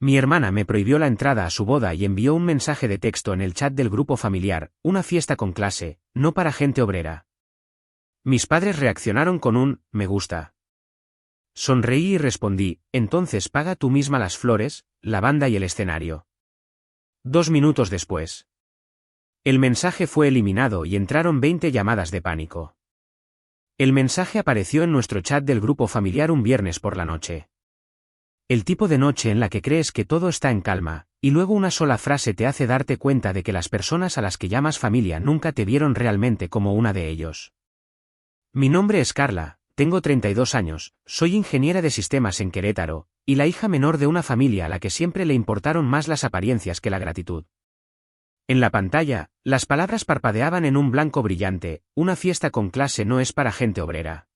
Mi hermana me prohibió la entrada a su boda y envió un mensaje de texto en el chat del grupo familiar, una fiesta con clase, no para gente obrera. Mis padres reaccionaron con un me gusta. Sonreí y respondí, entonces paga tú misma las flores, la banda y el escenario. 2 minutos después. El mensaje fue eliminado y entraron 20 llamadas de pánico. El mensaje apareció en nuestro chat del grupo familiar un viernes por la noche. El tipo de noche en la que crees que todo está en calma, y luego una sola frase te hace darte cuenta de que las personas a las que llamas familia nunca te vieron realmente como una de ellos. Mi nombre es Carla, tengo 32 años, soy ingeniera de sistemas en Querétaro, y la hija menor de una familia a la que siempre le importaron más las apariencias que la gratitud. En la pantalla, las palabras parpadeaban en un blanco brillante, una fiesta con clase no es para gente obrera.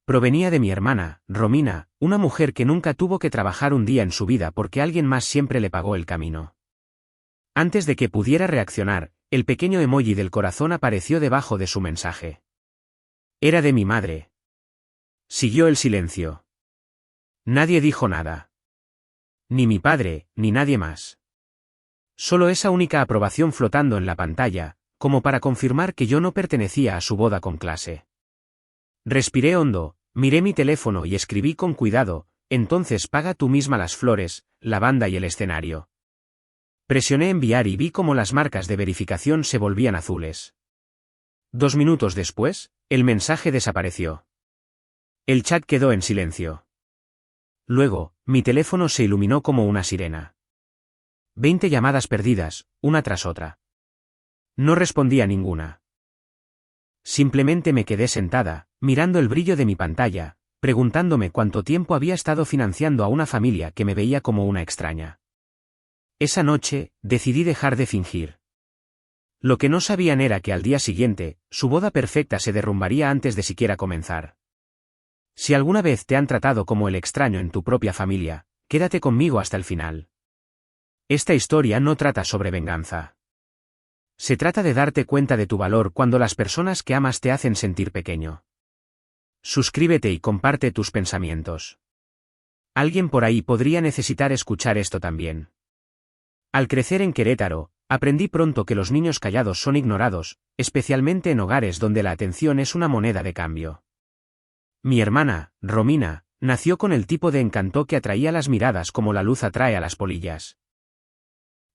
Provenía de mi hermana, Romina, una mujer que nunca tuvo que trabajar un día en su vida porque alguien más siempre le pagó el camino. Antes de que pudiera reaccionar, el pequeño emoji del corazón apareció debajo de su mensaje. Era de mi madre. Siguió el silencio. Nadie dijo nada. Ni mi padre, ni nadie más. Solo esa única aprobación flotando en la pantalla, como para confirmar que yo no pertenecía a su boda con clase. Respiré hondo, miré mi teléfono y escribí con cuidado, entonces paga tú misma las flores, la banda y el escenario. Presioné enviar y vi cómo las marcas de verificación se volvían azules. 2 minutos después, el mensaje desapareció. El chat quedó en silencio. Luego, mi teléfono se iluminó como una sirena. 20 llamadas perdidas, una tras otra. No respondí a ninguna. Simplemente me quedé sentada, mirando el brillo de mi pantalla, preguntándome cuánto tiempo había estado financiando a una familia que me veía como una extraña. Esa noche, decidí dejar de fingir. Lo que no sabían era que al día siguiente, su boda perfecta se derrumbaría antes de siquiera comenzar. Si alguna vez te han tratado como el extraño en tu propia familia, quédate conmigo hasta el final. Esta historia no trata sobre venganza. Se trata de darte cuenta de tu valor cuando las personas que amas te hacen sentir pequeño. Suscríbete y comparte tus pensamientos. Alguien por ahí podría necesitar escuchar esto también. Al crecer en Querétaro, aprendí pronto que los niños callados son ignorados, especialmente en hogares donde la atención es una moneda de cambio. Mi hermana, Romina, nació con el tipo de encanto que atraía las miradas como la luz atrae a las polillas.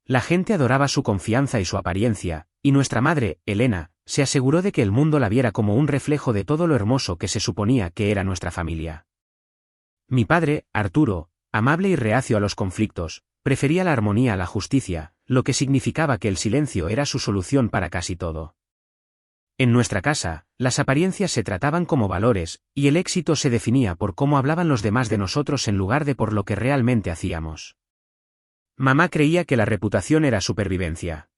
La gente adoraba su confianza y su apariencia, y nuestra madre, Elena, se aseguró de que el mundo la viera como un reflejo de todo lo hermoso que se suponía que era nuestra familia. Mi padre, Arturo, amable y reacio a los conflictos, prefería la armonía a la justicia, lo que significaba que el silencio era su solución para casi todo. En nuestra casa, las apariencias se trataban como valores, y el éxito se definía por cómo hablaban los demás de nosotros en lugar de por lo que realmente hacíamos. Mamá creía que la reputación era supervivencia.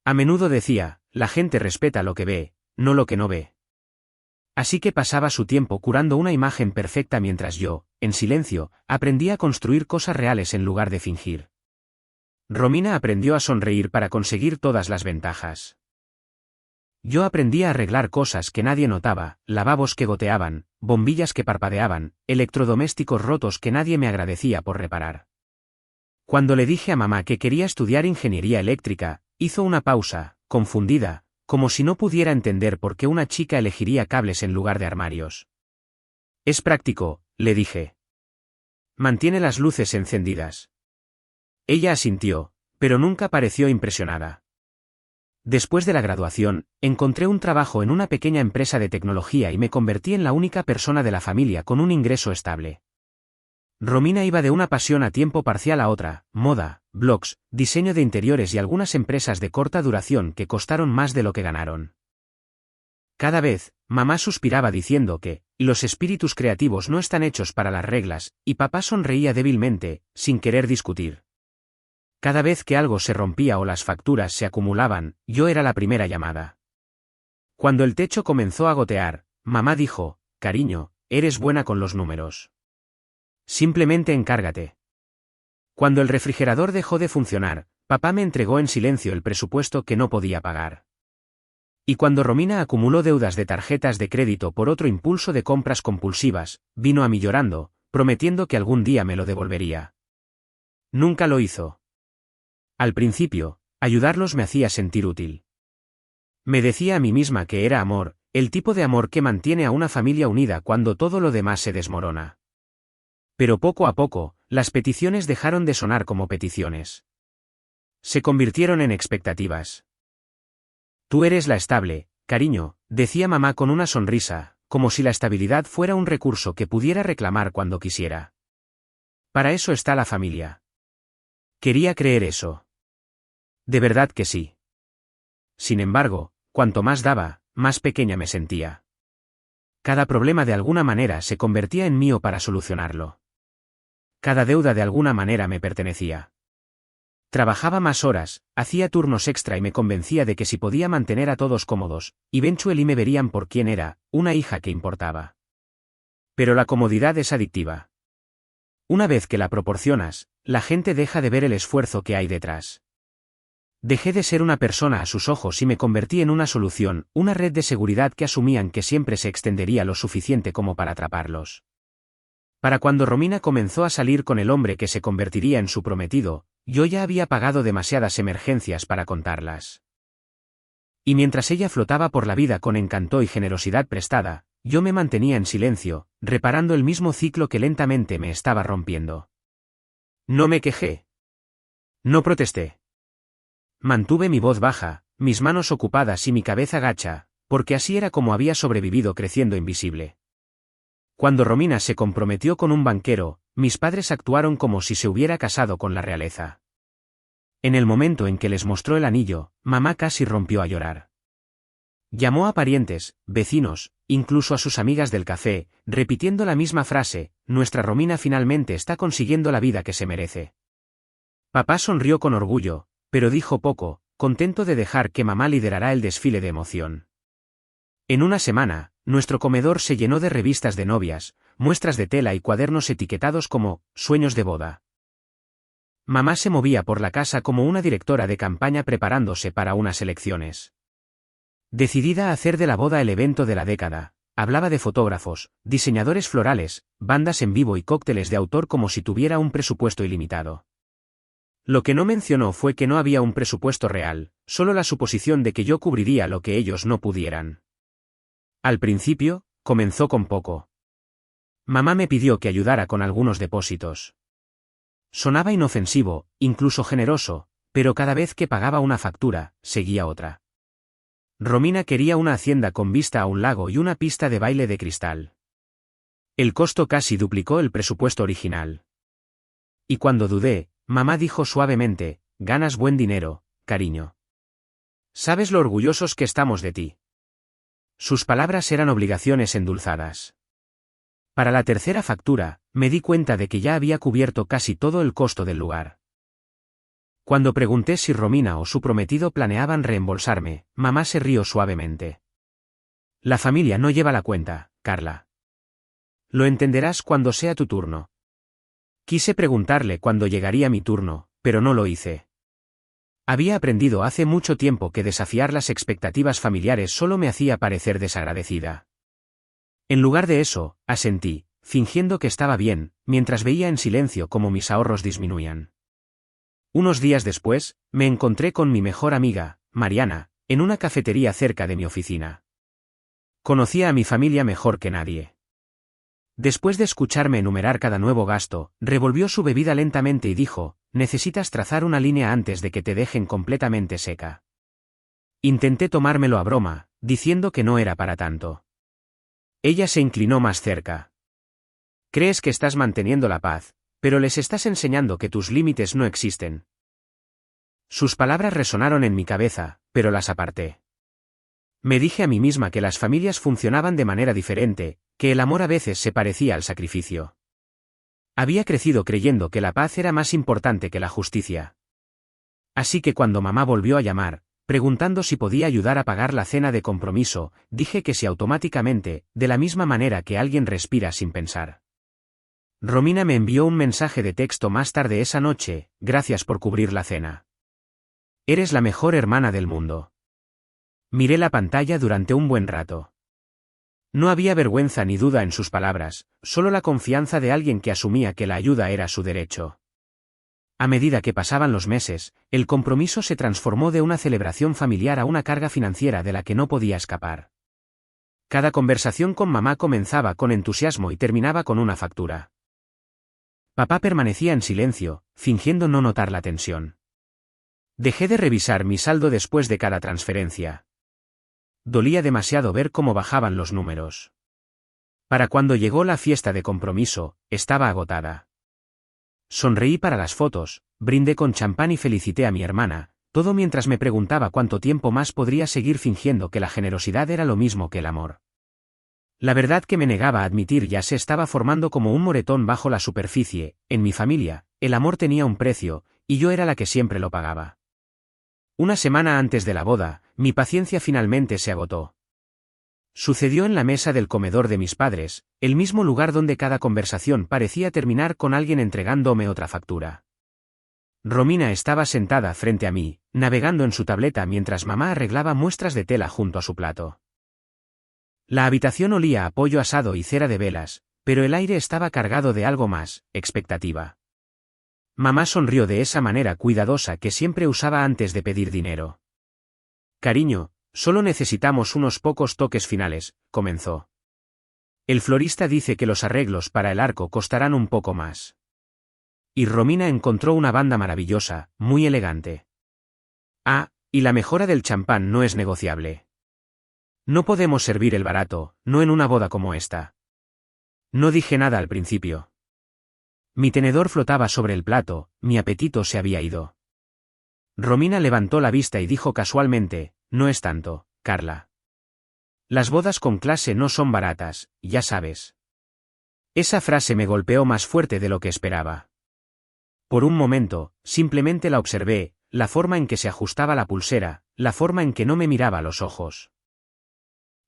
A menudo decía, la gente respeta lo que ve, no lo que no ve. Así que pasaba su tiempo curando una imagen perfecta mientras yo, en silencio, aprendía a construir cosas reales en lugar de fingir. Romina aprendió a sonreír para conseguir todas las ventajas. Yo aprendí a arreglar cosas que nadie notaba, lavabos que goteaban, bombillas que parpadeaban, electrodomésticos rotos que nadie me agradecía por reparar. Cuando le dije a mamá que quería estudiar ingeniería eléctrica, hizo una pausa, confundida, como si no pudiera entender por qué una chica elegiría cables en lugar de armarios. Es práctico, le dije. Mantiene las luces encendidas. Ella asintió, pero nunca pareció impresionada. Después de la graduación, encontré un trabajo en una pequeña empresa de tecnología y me convertí en la única persona de la familia con un ingreso estable. Romina iba de una pasión a tiempo parcial a otra, moda, blogs, diseño de interiores y algunas empresas de corta duración que costaron más de lo que ganaron. Cada vez, mamá suspiraba diciendo que, los espíritus creativos no están hechos para las reglas, y papá sonreía débilmente, sin querer discutir. Cada vez que algo se rompía o las facturas se acumulaban, yo era la primera llamada. Cuando el techo comenzó a gotear, mamá dijo, cariño, eres buena con los números. Simplemente encárgate. Cuando el refrigerador dejó de funcionar, papá me entregó en silencio el presupuesto que no podía pagar. Y cuando Romina acumuló deudas de tarjetas de crédito por otro impulso de compras compulsivas, vino a mí llorando, prometiendo que algún día me lo devolvería. Nunca lo hizo. Al principio, ayudarlos me hacía sentir útil. Me decía a mí misma que era amor, el tipo de amor que mantiene a una familia unida cuando todo lo demás se desmorona. Pero poco a poco, las peticiones dejaron de sonar como peticiones. Se convirtieron en expectativas. Tú eres la estable, cariño, decía mamá con una sonrisa, como si la estabilidad fuera un recurso que pudiera reclamar cuando quisiera. Para eso está la familia. Quería creer eso. De verdad que sí. Sin embargo, cuanto más daba, más pequeña me sentía. Cada problema de alguna manera se convertía en mío para solucionarlo. Cada deuda de alguna manera me pertenecía. Trabajaba más horas, hacía turnos extra y me convencía de que si podía mantener a todos cómodos, eventualmente me verían por quién era, una hija que importaba. Pero la comodidad es adictiva. Una vez que la proporcionas, la gente deja de ver el esfuerzo que hay detrás. Dejé de ser una persona a sus ojos y me convertí en una solución, una red de seguridad que asumían que siempre se extendería lo suficiente como para atraparlos. Para cuando Romina comenzó a salir con el hombre que se convertiría en su prometido, yo ya había pagado demasiadas emergencias para contarlas. Y mientras ella flotaba por la vida con encanto y generosidad prestada, yo me mantenía en silencio, reparando el mismo ciclo que lentamente me estaba rompiendo. No me quejé. No protesté. Mantuve mi voz baja, mis manos ocupadas y mi cabeza gacha, porque así era como había sobrevivido creciendo invisible. Cuando Romina se comprometió con un banquero, mis padres actuaron como si se hubiera casado con la realeza. En el momento en que les mostró el anillo, mamá casi rompió a llorar. Llamó a parientes, vecinos, incluso a sus amigas del café, repitiendo la misma frase: nuestra Romina finalmente está consiguiendo la vida que se merece. Papá sonrió con orgullo, pero dijo poco, contento de dejar que mamá liderara el desfile de emoción. En una semana, nuestro comedor se llenó de revistas de novias, muestras de tela y cuadernos etiquetados como «Sueños de boda». Mamá se movía por la casa como una directora de campaña preparándose para unas elecciones. Decidida a hacer de la boda el evento de la década, hablaba de fotógrafos, diseñadores florales, bandas en vivo y cócteles de autor como si tuviera un presupuesto ilimitado. Lo que no mencionó fue que no había un presupuesto real, solo la suposición de que yo cubriría lo que ellos no pudieran. Al principio, comenzó con poco. Mamá me pidió que ayudara con algunos depósitos. Sonaba inofensivo, incluso generoso, pero cada vez que pagaba una factura, seguía otra. Romina quería una hacienda con vista a un lago y una pista de baile de cristal. El costo casi duplicó el presupuesto original. Y cuando dudé, mamá dijo suavemente: ganas buen dinero, cariño. ¿Sabes lo orgullosos que estamos de ti? Sus palabras eran obligaciones endulzadas. Para la tercera factura, me di cuenta de que ya había cubierto casi todo el costo del lugar. Cuando pregunté si Romina o su prometido planeaban reembolsarme, mamá se rió suavemente. La familia no lleva la cuenta, Carla. Lo entenderás cuando sea tu turno. Quise preguntarle cuándo llegaría mi turno, pero no lo hice. Había aprendido hace mucho tiempo que desafiar las expectativas familiares solo me hacía parecer desagradecida. En lugar de eso, asentí, fingiendo que estaba bien, mientras veía en silencio cómo mis ahorros disminuían. Unos días después, me encontré con mi mejor amiga, Mariana, en una cafetería cerca de mi oficina. Conocía a mi familia mejor que nadie. Después de escucharme enumerar cada nuevo gasto, revolvió su bebida lentamente y dijo: necesitas trazar una línea antes de que te dejen completamente seca. Intenté tomármelo a broma, diciendo que no era para tanto. Ella se inclinó más cerca. Crees que estás manteniendo la paz, pero les estás enseñando que tus límites no existen. Sus palabras resonaron en mi cabeza, pero las aparté. Me dije a mí misma que las familias funcionaban de manera diferente, que el amor a veces se parecía al sacrificio. Había crecido creyendo que la paz era más importante que la justicia. Así que cuando mamá volvió a llamar, preguntando si podía ayudar a pagar la cena de compromiso, dije que sí automáticamente, de la misma manera que alguien respira sin pensar. Romina me envió un mensaje de texto más tarde esa noche: gracias por cubrir la cena. Eres la mejor hermana del mundo. Miré la pantalla durante un buen rato. No había vergüenza ni duda en sus palabras, solo la confianza de alguien que asumía que la ayuda era su derecho. A medida que pasaban los meses, el compromiso se transformó de una celebración familiar a una carga financiera de la que no podía escapar. Cada conversación con mamá comenzaba con entusiasmo y terminaba con una factura. Papá permanecía en silencio, fingiendo no notar la tensión. Dejé de revisar mi saldo después de cada transferencia. Dolía demasiado ver cómo bajaban los números. Para cuando llegó la fiesta de compromiso, estaba agotada. Sonreí para las fotos, brindé con champán y felicité a mi hermana, todo mientras me preguntaba cuánto tiempo más podría seguir fingiendo que la generosidad era lo mismo que el amor. La verdad que me negaba a admitir ya se estaba formando como un moretón bajo la superficie. En mi familia, el amor tenía un precio, y yo era la que siempre lo pagaba. Una semana antes de la boda, mi paciencia finalmente se agotó. Sucedió en la mesa del comedor de mis padres, el mismo lugar donde cada conversación parecía terminar con alguien entregándome otra factura. Romina estaba sentada frente a mí, navegando en su tableta mientras mamá arreglaba muestras de tela junto a su plato. La habitación olía a pollo asado y cera de velas, pero el aire estaba cargado de algo más, expectativa. Mamá sonrió de esa manera cuidadosa que siempre usaba antes de pedir dinero. Cariño, solo necesitamos unos pocos toques finales, comenzó. El florista dice que los arreglos para el arco costarán un poco más. Y Romina encontró una banda maravillosa, muy elegante. Ah, y la mejora del champán no es negociable. No podemos servir el barato, no en una boda como esta. No dije nada al principio. Mi tenedor flotaba sobre el plato, mi apetito se había ido. Romina levantó la vista y dijo casualmente, no es tanto, Carla. Las bodas con clase no son baratas, ya sabes. Esa frase me golpeó más fuerte de lo que esperaba. Por un momento, simplemente la observé, la forma en que se ajustaba la pulsera, la forma en que no me miraba a los ojos.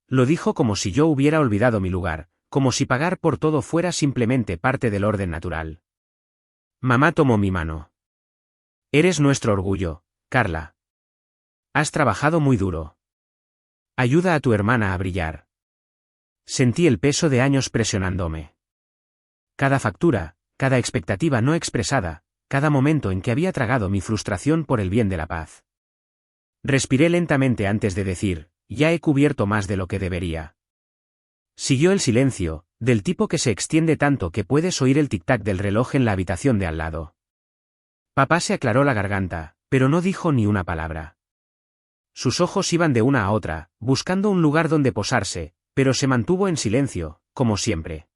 Lo dijo como si yo hubiera olvidado mi lugar, como si pagar por todo fuera simplemente parte del orden natural. Mamá tomó mi mano. Eres nuestro orgullo, Carla. Has trabajado muy duro. Ayuda a tu hermana a brillar. Sentí el peso de años presionándome. Cada factura, cada expectativa no expresada, cada momento en que había tragado mi frustración por el bien de la paz. Respiré lentamente antes de decir, ya he cubierto más de lo que debería. Siguió el silencio, del tipo que se extiende tanto que puedes oír el tic-tac del reloj en la habitación de al lado. Papá se aclaró la garganta, pero no dijo ni una palabra. Sus ojos iban de una a otra, buscando un lugar donde posarse, pero se mantuvo en silencio, como siempre.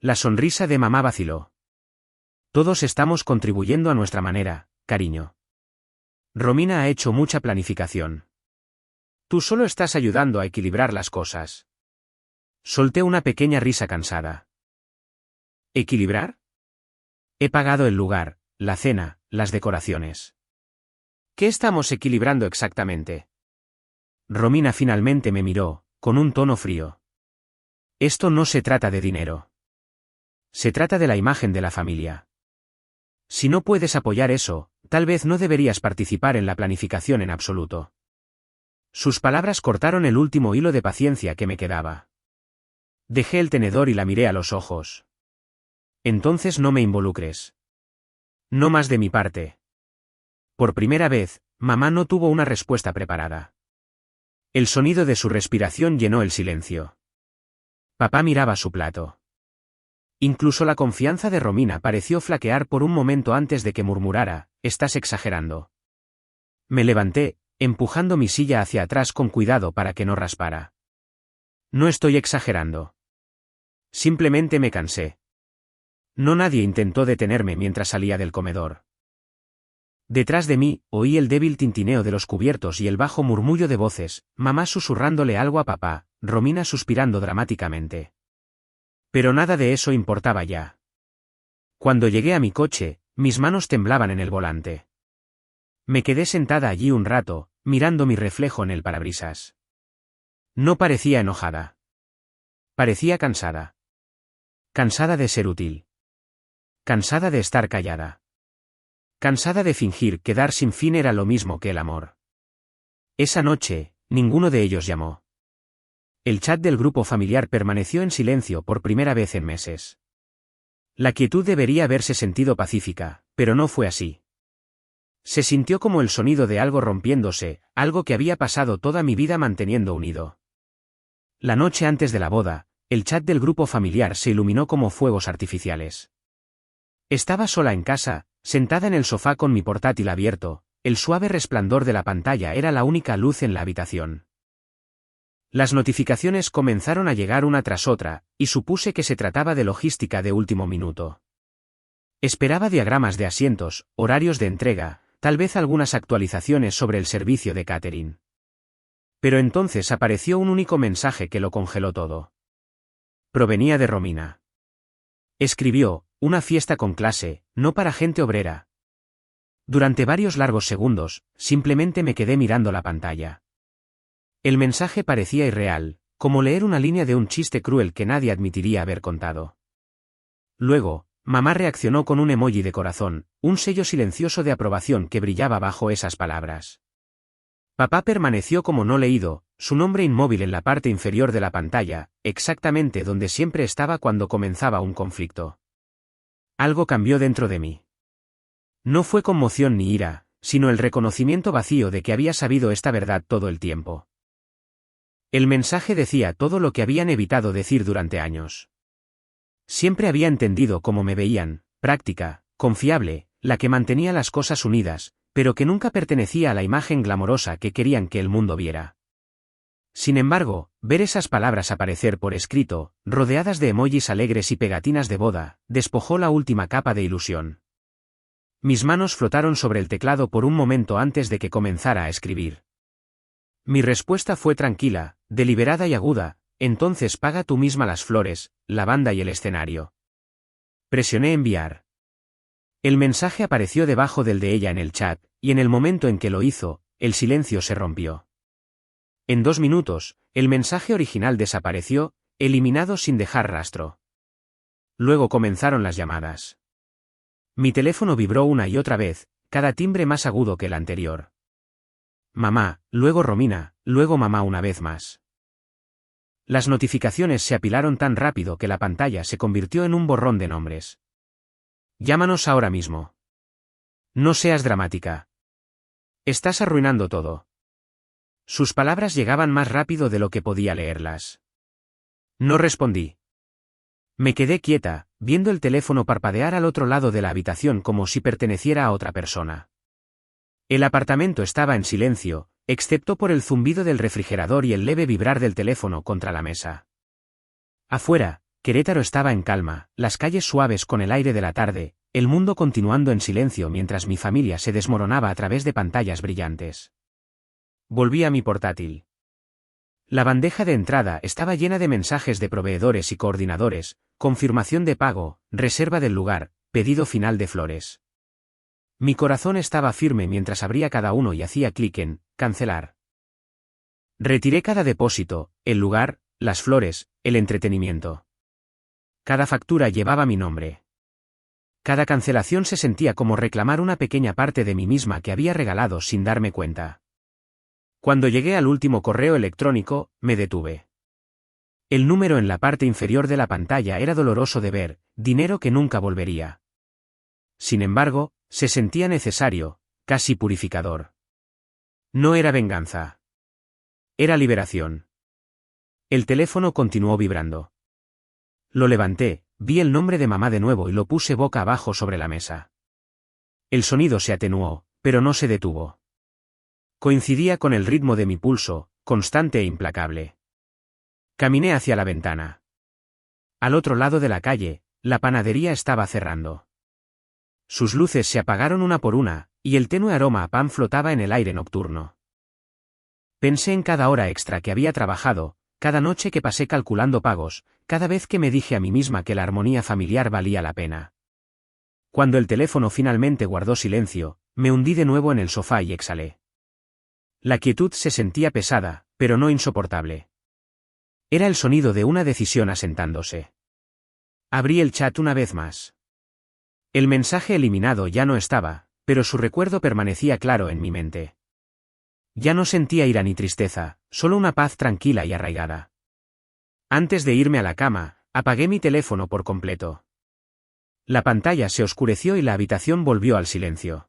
La sonrisa de mamá vaciló. Todos estamos contribuyendo a nuestra manera, cariño. Romina ha hecho mucha planificación. Tú solo estás ayudando a equilibrar las cosas. Solté una pequeña risa cansada. ¿Equilibrar? He pagado el lugar, la cena, las decoraciones. ¿Qué estamos equilibrando exactamente? Romina finalmente me miró, con un tono frío. Esto no se trata de dinero. Se trata de la imagen de la familia. Si no puedes apoyar eso, tal vez no deberías participar en la planificación en absoluto. Sus palabras cortaron el último hilo de paciencia que me quedaba. Dejé el tenedor y la miré a los ojos. Entonces no me involucres. No más de mi parte. Por primera vez, mamá no tuvo una respuesta preparada. El sonido de su respiración llenó el silencio. Papá miraba su plato. Incluso la confianza de Romina pareció flaquear por un momento antes de que murmurara, «Estás exagerando». Me levanté, empujando mi silla hacia atrás con cuidado para que no raspara. No estoy exagerando. Simplemente me cansé. No nadie intentó detenerme mientras salía del comedor. Detrás de mí, oí el débil tintineo de los cubiertos y el bajo murmullo de voces, mamá susurrándole algo a papá, Romina suspirando dramáticamente. Pero nada de eso importaba ya. Cuando llegué a mi coche, mis manos temblaban en el volante. Me quedé sentada allí un rato, mirando mi reflejo en el parabrisas. No parecía enojada. Parecía cansada. Cansada de ser útil. Cansada de estar callada. Cansada de fingir que dar sin fin era lo mismo que el amor. Esa noche, ninguno de ellos llamó. El chat del grupo familiar permaneció en silencio por primera vez en meses. La quietud debería haberse sentido pacífica, pero pero no fue así. Se sintió como el sonido de algo rompiéndose, algo que había pasado toda mi vida manteniendo unido. La noche antes de la boda, el chat del grupo familiar se iluminó como fuegos artificiales. Estaba sola en casa, sentada en el sofá con mi portátil abierto, el suave resplandor de la pantalla era la única luz en la habitación. Las notificaciones comenzaron a llegar una tras otra, y supuse que se trataba de logística de último minuto. Esperaba diagramas de asientos, horarios de entrega, tal vez algunas actualizaciones sobre el servicio de catering. Pero entonces apareció un único mensaje que lo congeló todo. Provenía de Romina. Escribió: una fiesta con clase, no para gente obrera. Durante varios largos segundos, simplemente me quedé mirando la pantalla. El mensaje parecía irreal, como leer una línea de un chiste cruel que nadie admitiría haber contado. Luego, mamá reaccionó con un emoji de corazón, un sello silencioso de aprobación que brillaba bajo esas palabras. Papá permaneció como no leído, su nombre inmóvil en la parte inferior de la pantalla, exactamente donde siempre estaba cuando comenzaba un conflicto. Algo cambió dentro de mí. No fue conmoción ni ira, sino el reconocimiento vacío de que había sabido esta verdad todo el tiempo. El mensaje decía todo lo que habían evitado decir durante años. Siempre había entendido cómo me veían, práctica, confiable, la que mantenía las cosas unidas, pero que nunca pertenecía a la imagen glamorosa que querían que el mundo viera. Sin embargo, ver esas palabras aparecer por escrito, rodeadas de emojis alegres y pegatinas de boda, despojó la última capa de ilusión. Mis manos flotaron sobre el teclado por un momento antes de que comenzara a escribir. Mi respuesta fue tranquila, deliberada y aguda: entonces paga tú misma las flores, la banda y el escenario. Presioné enviar. El mensaje apareció debajo del de ella en el chat, y en el momento en que lo hizo, el silencio se rompió. En 2 minutos, el mensaje original desapareció, eliminado sin dejar rastro. Luego comenzaron las llamadas. Mi teléfono vibró una y otra vez, cada timbre más agudo que el anterior. Mamá, luego Romina, luego mamá una vez más. Las notificaciones se apilaron tan rápido que la pantalla se convirtió en un borrón de nombres. Llámanos ahora mismo. No seas dramática. Estás arruinando todo. Sus palabras llegaban más rápido de lo que podía leerlas. No respondí. Me quedé quieta, viendo el teléfono parpadear al otro lado de la habitación como si perteneciera a otra persona. El apartamento estaba en silencio, excepto por el zumbido del refrigerador y el leve vibrar del teléfono contra la mesa. Afuera, Querétaro estaba en calma, las calles suaves con el aire de la tarde, el mundo continuando en silencio mientras mi familia se desmoronaba a través de pantallas brillantes. Volví a mi portátil. La bandeja de entrada estaba llena de mensajes de proveedores y coordinadores: confirmación de pago, reserva del lugar, pedido final de flores. Mi corazón estaba firme mientras abría cada uno y hacía clic en cancelar. Retiré cada depósito, el lugar, las flores, el entretenimiento. Cada factura llevaba mi nombre. Cada cancelación se sentía como reclamar una pequeña parte de mí misma que había regalado sin darme cuenta. Cuando llegué al último correo electrónico, me detuve. El número en la parte inferior de la pantalla era doloroso de ver: dinero que nunca volvería. Sin embargo, se sentía necesario, casi purificador. No era venganza. Era liberación. El teléfono continuó vibrando. Lo levanté, vi el nombre de mamá de nuevo y lo puse boca abajo sobre la mesa. El sonido se atenuó, pero no se detuvo. Coincidía con el ritmo de mi pulso, constante e implacable. Caminé hacia la ventana. Al otro lado de la calle, la panadería estaba cerrando. Sus luces se apagaron una por una, y el tenue aroma a pan flotaba en el aire nocturno. Pensé en cada hora extra que había trabajado, cada noche que pasé calculando pagos, cada vez que me dije a mí misma que la armonía familiar valía la pena. Cuando el teléfono finalmente guardó silencio, me hundí de nuevo en el sofá y exhalé. La quietud se sentía pesada, pero no insoportable. Era el sonido de una decisión asentándose. Abrí el chat una vez más. El mensaje eliminado ya no estaba, pero su recuerdo permanecía claro en mi mente. Ya no sentía ira ni tristeza, solo una paz tranquila y arraigada. Antes de irme a la cama, apagué mi teléfono por completo. La pantalla se oscureció y la habitación volvió al silencio.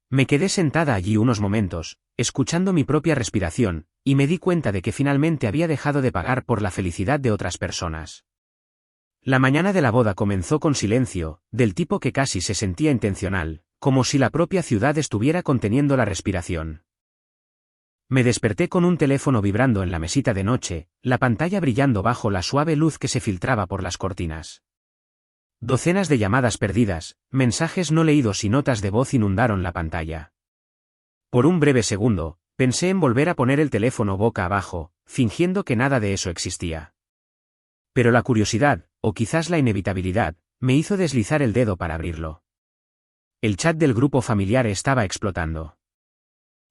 Me quedé sentada allí unos momentos, escuchando mi propia respiración, y me di cuenta de que finalmente había dejado de pagar por la felicidad de otras personas. La mañana de la boda comenzó con silencio, del tipo que casi se sentía intencional, como si la propia ciudad estuviera conteniendo la respiración. Me desperté con un teléfono vibrando en la mesita de noche, la pantalla brillando bajo la suave luz que se filtraba por las cortinas. Docenas de llamadas perdidas, mensajes no leídos y notas de voz inundaron la pantalla. Por un breve segundo, pensé en volver a poner el teléfono boca abajo, fingiendo que nada de eso existía. Pero la curiosidad, o quizás la inevitabilidad, me hizo deslizar el dedo para abrirlo. El chat del grupo familiar estaba explotando.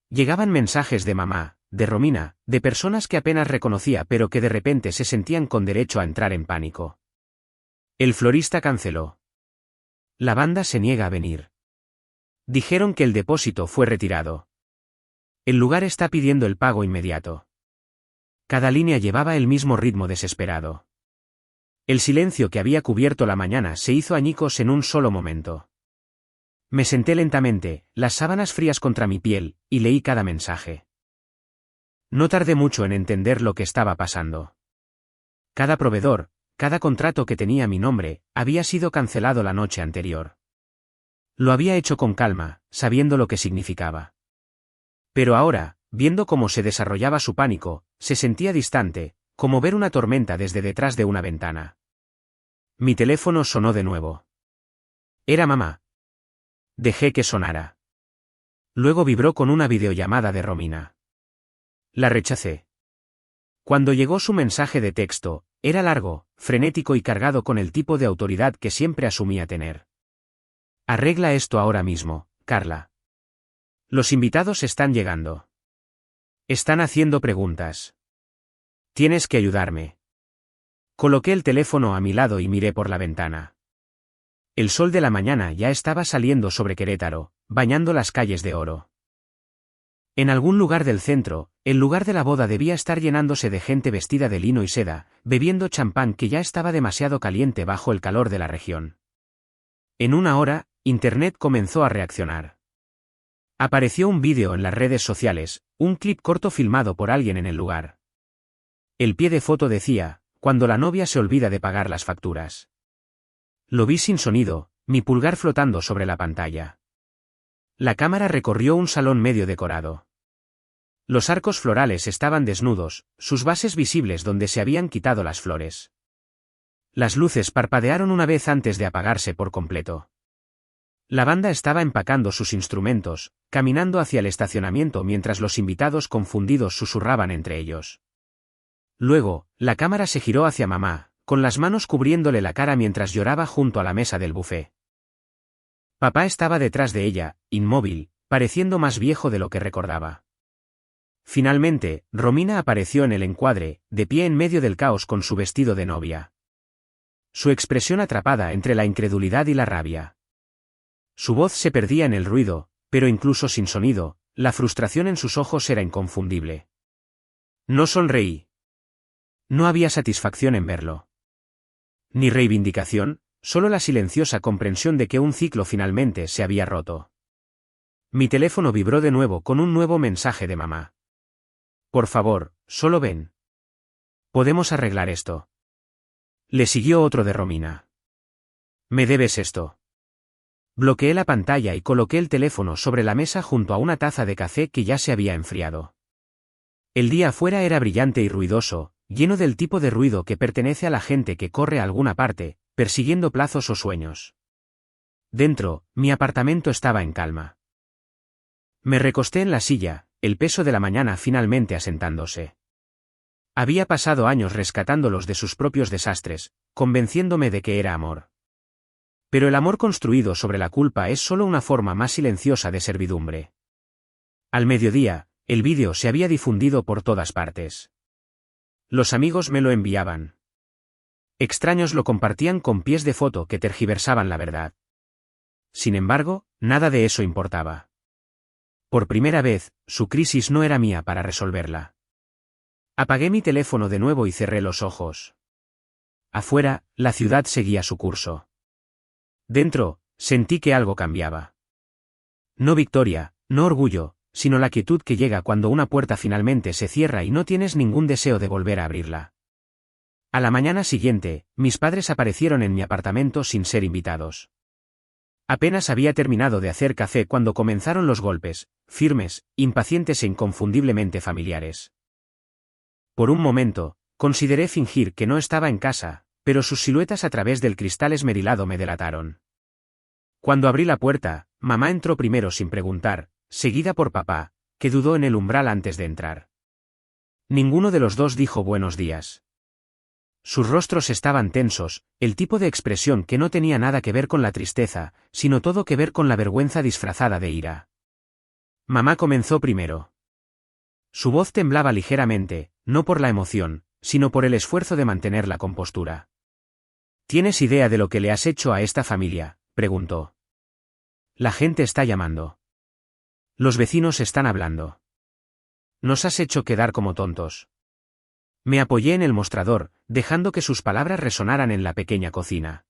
Llegaban mensajes de mamá, de Romina, de personas que apenas reconocía pero que de repente se sentían con derecho a entrar en pánico. El florista canceló. La banda se niega a venir. Dijeron que el depósito fue retirado. El lugar está pidiendo el pago inmediato. Cada línea llevaba el mismo ritmo desesperado. El silencio que había cubierto la mañana se hizo añicos en un solo momento. Me senté lentamente, las sábanas frías contra mi piel, y leí cada mensaje. No tardé mucho en entender lo que estaba pasando. Cada proveedor, cada contrato que tenía mi nombre, había sido cancelado la noche anterior. Lo había hecho con calma, sabiendo lo que significaba. Pero ahora, viendo cómo se desarrollaba su pánico, se sentía distante, como ver una tormenta desde detrás de una ventana. Mi teléfono sonó de nuevo. Era mamá. Dejé que sonara. Luego vibró con una videollamada de Romina. La rechacé. Cuando llegó su mensaje de texto, era largo, frenético y cargado con el tipo de autoridad que siempre asumía tener. Arregla esto ahora mismo, Carla. Los invitados están llegando. Están haciendo preguntas. Tienes que ayudarme. Coloqué el teléfono a mi lado y miré por la ventana. El sol de la mañana ya estaba saliendo sobre Querétaro, bañando las calles de oro. En algún lugar del centro, el lugar de la boda debía estar llenándose de gente vestida de lino y seda, bebiendo champán que ya estaba demasiado caliente bajo el calor de la región. En una hora, Internet comenzó a reaccionar. Apareció un vídeo en las redes sociales, un clip corto filmado por alguien en el lugar. El pie de foto decía, cuando la novia se olvida de pagar las facturas. Lo vi sin sonido, mi pulgar flotando sobre la pantalla. La cámara recorrió un salón medio decorado. Los arcos florales estaban desnudos, sus bases visibles donde se habían quitado las flores. Las luces parpadearon una vez antes de apagarse por completo. La banda estaba empacando sus instrumentos, caminando hacia el estacionamiento mientras los invitados confundidos susurraban entre ellos. Luego, la cámara se giró hacia mamá, con las manos cubriéndole la cara mientras lloraba junto a la mesa del buffet. Papá estaba detrás de ella, inmóvil, pareciendo más viejo de lo que recordaba. Finalmente, Romina apareció en el encuadre, de pie en medio del caos con su vestido de novia. Su expresión atrapada entre la incredulidad y la rabia. Su voz se perdía en el ruido, pero incluso sin sonido, la frustración en sus ojos era inconfundible. No sonreí. No había satisfacción en verlo. Ni reivindicación, solo la silenciosa comprensión de que un ciclo finalmente se había roto. Mi teléfono vibró de nuevo con un nuevo mensaje de mamá. Por favor, solo ven. Podemos arreglar esto. Le siguió otro de Romina. Me debes esto. Bloqueé la pantalla y coloqué el teléfono sobre la mesa junto a una taza de café que ya se había enfriado. El día afuera era brillante y ruidoso, lleno del tipo de ruido que pertenece a la gente que corre a alguna parte, persiguiendo plazos o sueños. Dentro, mi apartamento estaba en calma. Me recosté en la silla, el peso de la mañana finalmente asentándose. Había pasado años rescatándolos de sus propios desastres, convenciéndome de que era amor. Pero el amor construido sobre la culpa es solo una forma más silenciosa de servidumbre. Al mediodía, el vídeo se había difundido por todas partes. Los amigos me lo enviaban. Extraños lo compartían con pies de foto que tergiversaban la verdad. Sin embargo, nada de eso importaba. Por primera vez, su crisis no era mía para resolverla. Apagué mi teléfono de nuevo y cerré los ojos. Afuera, la ciudad seguía su curso. Dentro, sentí que algo cambiaba. No victoria, no orgullo, sino la quietud que llega cuando una puerta finalmente se cierra y no tienes ningún deseo de volver a abrirla. A la mañana siguiente, mis padres aparecieron en mi apartamento sin ser invitados. Apenas había terminado de hacer café cuando comenzaron los golpes, firmes, impacientes e inconfundiblemente familiares. Por un momento, consideré fingir que no estaba en casa, pero sus siluetas a través del cristal esmerilado me delataron. Cuando abrí la puerta, mamá entró primero sin preguntar, seguida por papá, que dudó en el umbral antes de entrar. Ninguno de los dos dijo buenos días. Sus rostros estaban tensos, el tipo de expresión que no tenía nada que ver con la tristeza, sino todo que ver con la vergüenza disfrazada de ira. Mamá comenzó primero. Su voz temblaba ligeramente, no por la emoción, sino por el esfuerzo de mantener la compostura. ¿Tienes idea de lo que le has hecho a esta familia?, preguntó. La gente está llamando. Los vecinos están hablando. Nos has hecho quedar como tontos. Me apoyé en el mostrador, dejando que sus palabras resonaran en la pequeña cocina.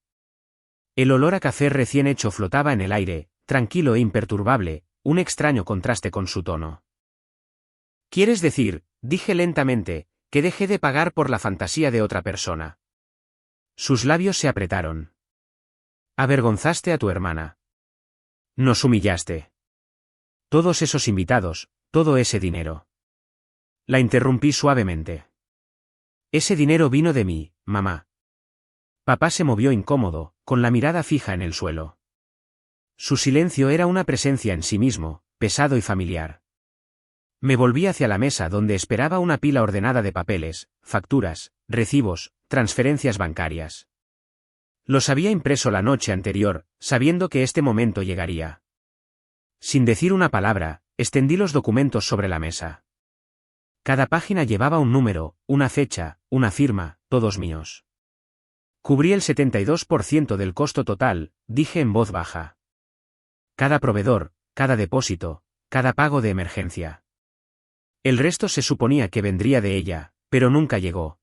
El olor a café recién hecho flotaba en el aire, tranquilo e imperturbable, un extraño contraste con su tono. ¿Quieres decir, dije lentamente, que dejé de pagar por la fantasía de otra persona? Sus labios se apretaron. Avergonzaste a tu hermana. Nos humillaste. Todos esos invitados, todo ese dinero. La interrumpí suavemente. Ese dinero vino de mí, mamá. Papá se movió incómodo, con la mirada fija en el suelo. Su silencio era una presencia en sí mismo, pesado y familiar. Me volví hacia la mesa donde esperaba una pila ordenada de papeles, facturas, recibos, transferencias bancarias. Los había impreso la noche anterior, sabiendo que este momento llegaría. Sin decir una palabra, extendí los documentos sobre la mesa. Cada página llevaba un número, una fecha, una firma, todos míos. Cubrí el 72% del costo total, dije en voz baja. Cada proveedor, cada depósito, cada pago de emergencia. El resto se suponía que vendría de ella, pero nunca llegó.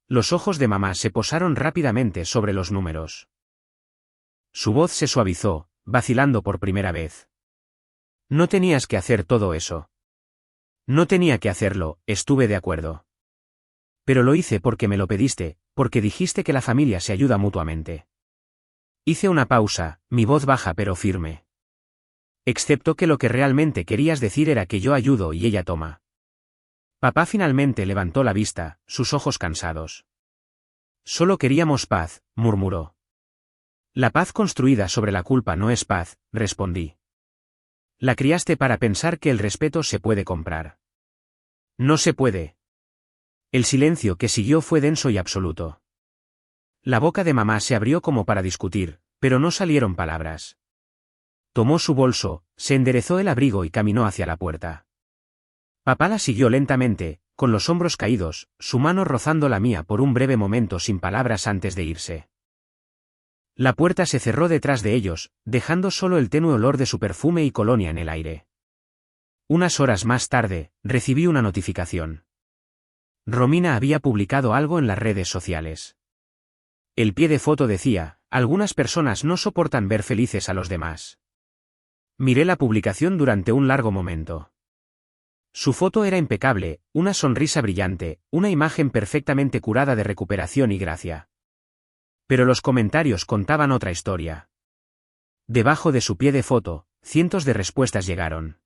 Los ojos de mamá se posaron rápidamente sobre los números. Su voz se suavizó, vacilando por primera vez. No tenías que hacer todo eso. No tenía que hacerlo, estuve de acuerdo. Pero lo hice porque me lo pediste, porque dijiste que la familia se ayuda mutuamente. Hice una pausa, mi voz baja pero firme. Excepto que lo que realmente querías decir era que yo ayudo y ella toma. Papá finalmente levantó la vista, sus ojos cansados. Solo queríamos paz, murmuró. La paz construida sobre la culpa no es paz, respondí. La criaste para pensar que el respeto se puede comprar. No se puede. El silencio que siguió fue denso y absoluto. La boca de mamá se abrió como para discutir, pero no salieron palabras. Tomó su bolso, se enderezó el abrigo y caminó hacia la puerta. Papá la siguió lentamente, con los hombros caídos, su mano rozando la mía por un breve momento sin palabras antes de irse. La puerta se cerró detrás de ellos, dejando solo el tenue olor de su perfume y colonia en el aire. Unas horas más tarde, recibí una notificación. Romina había publicado algo en las redes sociales. El pie de foto decía, algunas personas no soportan ver felices a los demás. Miré la publicación durante un largo momento. Su foto era impecable, una sonrisa brillante, una imagen perfectamente curada de recuperación y gracia. Pero los comentarios contaban otra historia. Debajo de su pie de foto, cientos de respuestas llegaron.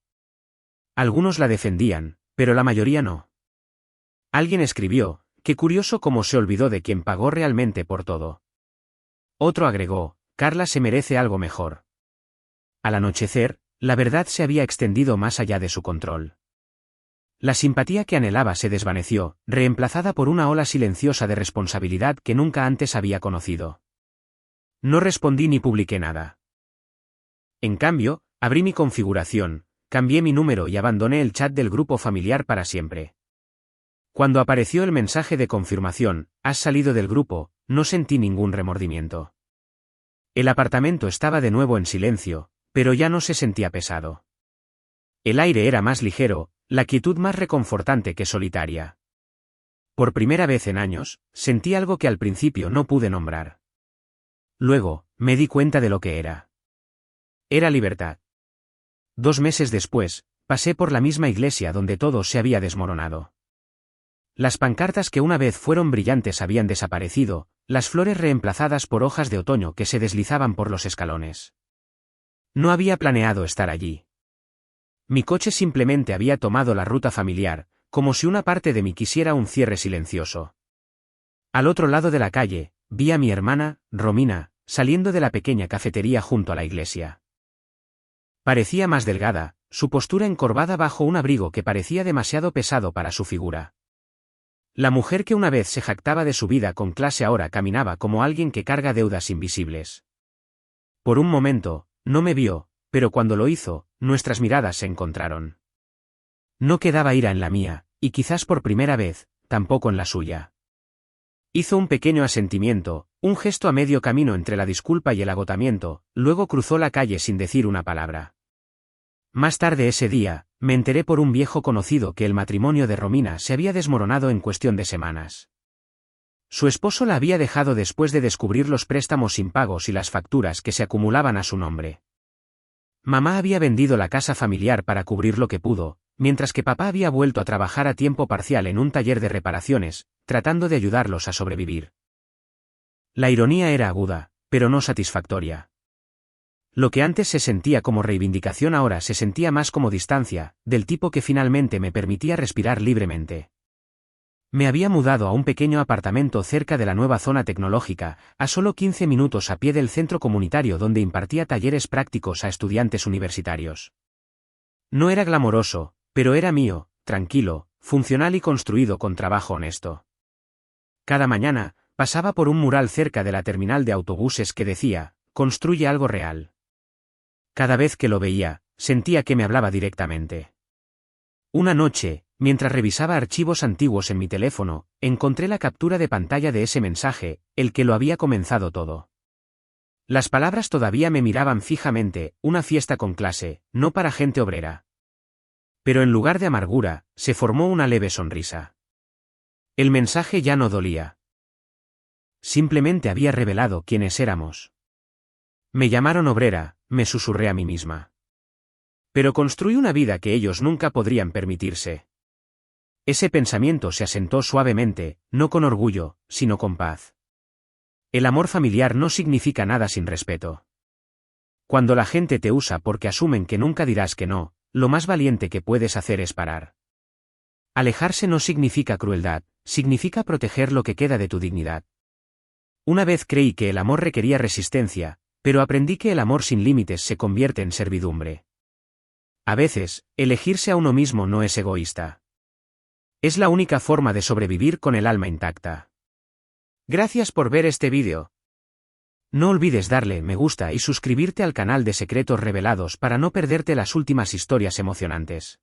Algunos la defendían, pero la mayoría no. Alguien escribió, qué curioso cómo se olvidó de quien pagó realmente por todo. Otro agregó, Carla se merece algo mejor. Al anochecer, la verdad se había extendido más allá de su control. La simpatía que anhelaba se desvaneció, reemplazada por una ola silenciosa de responsabilidad que nunca antes había conocido. No respondí ni publiqué nada. En cambio, abrí mi configuración, cambié mi número y abandoné el chat del grupo familiar para siempre. Cuando apareció el mensaje de confirmación, has salido del grupo, no sentí ningún remordimiento. El apartamento estaba de nuevo en silencio, pero ya no se sentía pesado. El aire era más ligero, la quietud más reconfortante que solitaria. Por primera vez en años, sentí algo que al principio no pude nombrar. Luego, me di cuenta de lo que era. Era libertad. 2 meses después, pasé por la misma iglesia donde todo se había desmoronado. Las pancartas que una vez fueron brillantes habían desaparecido, las flores reemplazadas por hojas de otoño que se deslizaban por los escalones. No había planeado estar allí. Mi coche simplemente había tomado la ruta familiar, como si una parte de mí quisiera un cierre silencioso. Al otro lado de la calle, vi a mi hermana, Romina, saliendo de la pequeña cafetería junto a la iglesia. Parecía más delgada, su postura encorvada bajo un abrigo que parecía demasiado pesado para su figura. La mujer que una vez se jactaba de su vida con clase ahora caminaba como alguien que carga deudas invisibles. Por un momento, no me vio, pero cuando lo hizo, nuestras miradas se encontraron. No quedaba ira en la mía, y quizás por primera vez, tampoco en la suya. Hizo un pequeño asentimiento, un gesto a medio camino entre la disculpa y el agotamiento, luego cruzó la calle sin decir una palabra. Más tarde ese día, me enteré por un viejo conocido que el matrimonio de Romina se había desmoronado en cuestión de semanas. Su esposo la había dejado después de descubrir los préstamos impagos y las facturas que se acumulaban a su nombre. Mamá había vendido la casa familiar para cubrir lo que pudo, mientras que papá había vuelto a trabajar a tiempo parcial en un taller de reparaciones, tratando de ayudarlos a sobrevivir. La ironía era aguda, pero no satisfactoria. Lo que antes se sentía como reivindicación ahora se sentía más como distancia, del tipo que finalmente me permitía respirar libremente. Me había mudado a un pequeño apartamento cerca de la nueva zona tecnológica, a solo 15 minutos a pie del centro comunitario donde impartía talleres prácticos a estudiantes universitarios. No era glamoroso, pero era mío, tranquilo, funcional y construido con trabajo honesto. Cada mañana, pasaba por un mural cerca de la terminal de autobuses que decía, «Construye algo real». Cada vez que lo veía, sentía que me hablaba directamente. Una noche, mientras revisaba archivos antiguos en mi teléfono, encontré la captura de pantalla de ese mensaje, el que lo había comenzado todo. Las palabras todavía me miraban fijamente, una fiesta con clase, no para gente obrera. Pero en lugar de amargura, se formó una leve sonrisa. El mensaje ya no dolía. Simplemente había revelado quiénes éramos. Me llamaron obrera, me susurré a mí misma. Pero construí una vida que ellos nunca podrían permitirse. Ese pensamiento se asentó suavemente, no con orgullo, sino con paz. El amor familiar no significa nada sin respeto. Cuando la gente te usa porque asumen que nunca dirás que no, lo más valiente que puedes hacer es parar. Alejarse no significa crueldad, significa proteger lo que queda de tu dignidad. Una vez creí que el amor requería resistencia, pero aprendí que el amor sin límites se convierte en servidumbre. A veces, elegirse a uno mismo no es egoísta. Es la única forma de sobrevivir con el alma intacta. Gracias por ver este vídeo. No olvides darle me gusta y suscribirte al canal de Secretos Revelados para no perderte las últimas historias emocionantes.